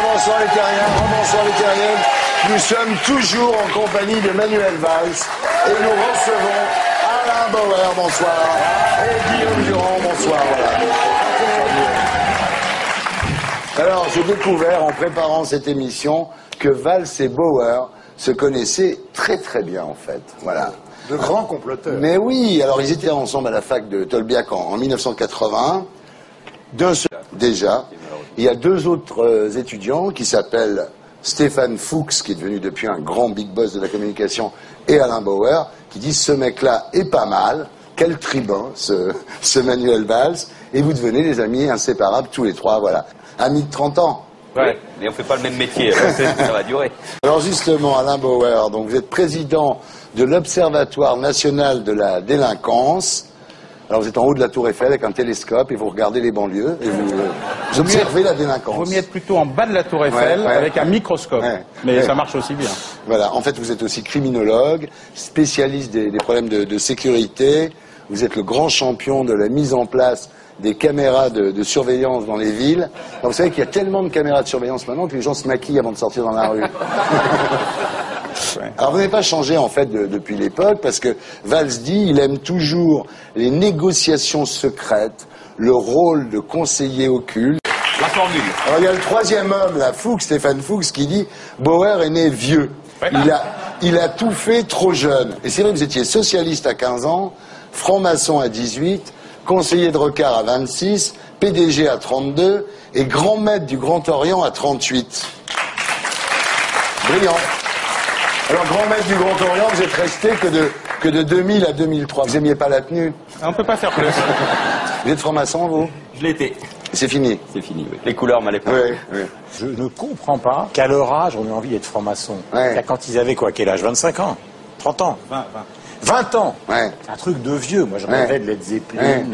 Bonsoir les terriens, bonsoir les terriennes. Nous sommes toujours en compagnie de Manuel Valls et nous recevons Alain Bauer, bonsoir, et Guillaume Durand, bonsoir. Voilà. Alors, j'ai découvert en préparant cette émission que Valls et Bauer se connaissaient très très bien en fait. Voilà. De grands comploteurs. Mais oui, alors ils étaient ensemble à la fac de Tolbiac en 1981. D'un seul, déjà, il y a deux autres étudiants qui s'appellent Stéphane Fuchs, qui est devenu depuis un grand big boss de la communication, et Alain Bauer, qui disent ce mec-là est pas mal, quel tribun, ce Manuel Valls, et vous devenez des amis inséparables tous les trois, voilà. Amis de 30 ans. Ouais, mais on fait pas le même métier, alors ça va durer. Alors justement, Alain Bauer, donc vous êtes président de l'Observatoire national de la délinquance. Alors vous êtes en haut de la Tour Eiffel avec un télescope et vous regardez les banlieues et vous observez la délinquance. Il vaut mieux être plutôt en bas de la Tour Eiffel avec un microscope. Mais ça marche aussi bien. Voilà, en fait vous êtes aussi criminologue, spécialiste des problèmes de sécurité. Vous êtes le grand champion de la mise en place des caméras de surveillance dans les villes. Alors, vous savez qu'il y a tellement de caméras de surveillance maintenant que les gens se maquillent avant de sortir dans la rue. Alors vous n'avez pas changé en fait depuis l'époque parce que Valls dit il aime toujours les négociations secrètes, le rôle de conseiller occulte. La formule. Alors il y a le troisième homme, là, Fuchs, Stéphane Fuchs, qui dit Bauer est né vieux. Il a tout fait trop jeune. Et c'est vrai que vous étiez socialiste à 15 ans, franc-maçon à 18, conseiller de Rocard à 26, PDG à 32 et grand maître du Grand Orient à 38. Brillant. Alors, grand maître du Grand Orient, vous êtes resté que de 2000 à 2003. Vous aimiez pas la tenue? On peut pas faire plus. Vous êtes franc-maçon, vous? Je l'ai été. C'est fini? C'est fini, oui. Les couleurs m'allaient pas. Oui, oui. Je ne comprends pas qu'à leur âge, on ait envie d'être franc-maçon. Ouais. Quand ils avaient quoi? Quel âge? 25 ans? 30 ans? 20 ans. Ouais. C'est un truc de vieux. Moi, je rêvais de Led Zeppelin.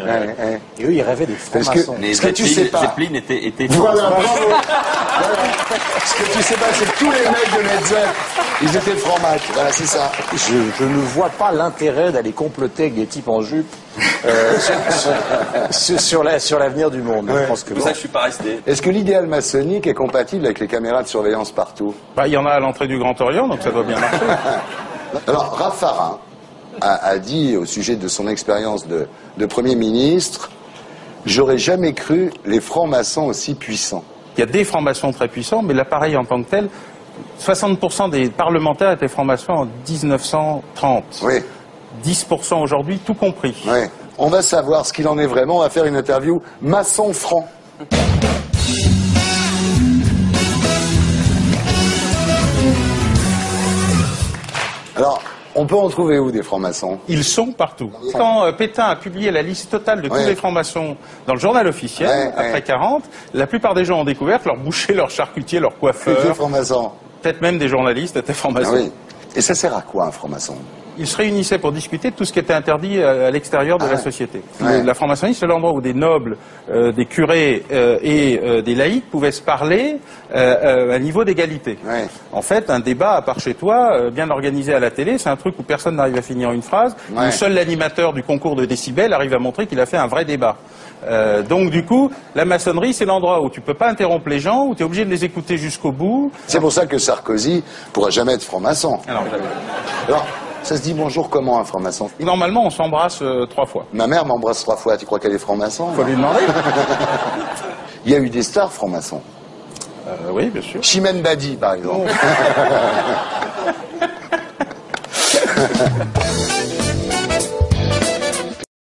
Et eux, ils rêvaient d'être francs-maçons. Les Ce que tu sais pas. Zeppelin était Voilà, bravo. Voilà. Ce que tu sais pas, c'est que tous les mecs de Led Zeppelin, ils étaient francs-macs. Voilà, c'est ça. Je ne vois pas l'intérêt d'aller comploter avec des types en jupe sur l'avenir du monde. Ouais. Je pense que C'est pour ça que je suis pas resté. Est-ce que l'idéal maçonnique est compatible avec les caméras de surveillance partout? Il y en a à l'entrée du Grand Orient, donc ça doit bien marcher. Alors, Raffarin a dit au sujet de son expérience de Premier ministre, j'aurais jamais cru les francs-maçons aussi puissants. Il y a des francs-maçons très puissants, mais l'appareil en tant que tel, 60% des parlementaires étaient francs-maçons en 1930. Oui. 10% aujourd'hui, tout compris. Oui. On va savoir ce qu'il en est vraiment. On va faire une interview maçon-franc. Alors, on peut en trouver où des francs-maçons? Ils sont partout. Quand Pétain a publié la liste totale de tous les francs-maçons dans le journal officiel, après 40, la plupart des gens ont découvert que leur boucher, leur charcutier, leur coiffeur, francs-maçons. peut-être même des journalistes étaient francs-maçons. Ah oui. Et ça sert à quoi un franc-maçon? Ils se réunissaient pour discuter de tout ce qui était interdit à l'extérieur de la société. Ouais. La franc-maçonnerie, c'est l'endroit où des nobles, des curés et des laïcs pouvaient se parler à niveau d'égalité. Ouais. En fait, un débat, à part chez toi, bien organisé à la télé, c'est un truc où personne n'arrive à finir une phrase, où seul l'animateur du concours de décibels arrive à montrer qu'il a fait un vrai débat. Donc du coup, la maçonnerie, c'est l'endroit où tu peux pas interrompre les gens, où tu es obligé de les écouter jusqu'au bout. C'est pour ça que Sarkozy pourra jamais être franc-maçon. Alors, ça se dit bonjour comment un franc-maçon? Normalement, on s'embrasse 3 fois. Ma mère m'embrasse 3 fois, tu crois qu'elle est franc-maçon? Faut lui demander. Il y a eu des stars francs-maçons. Oui, bien sûr. Chimène Badi, par exemple.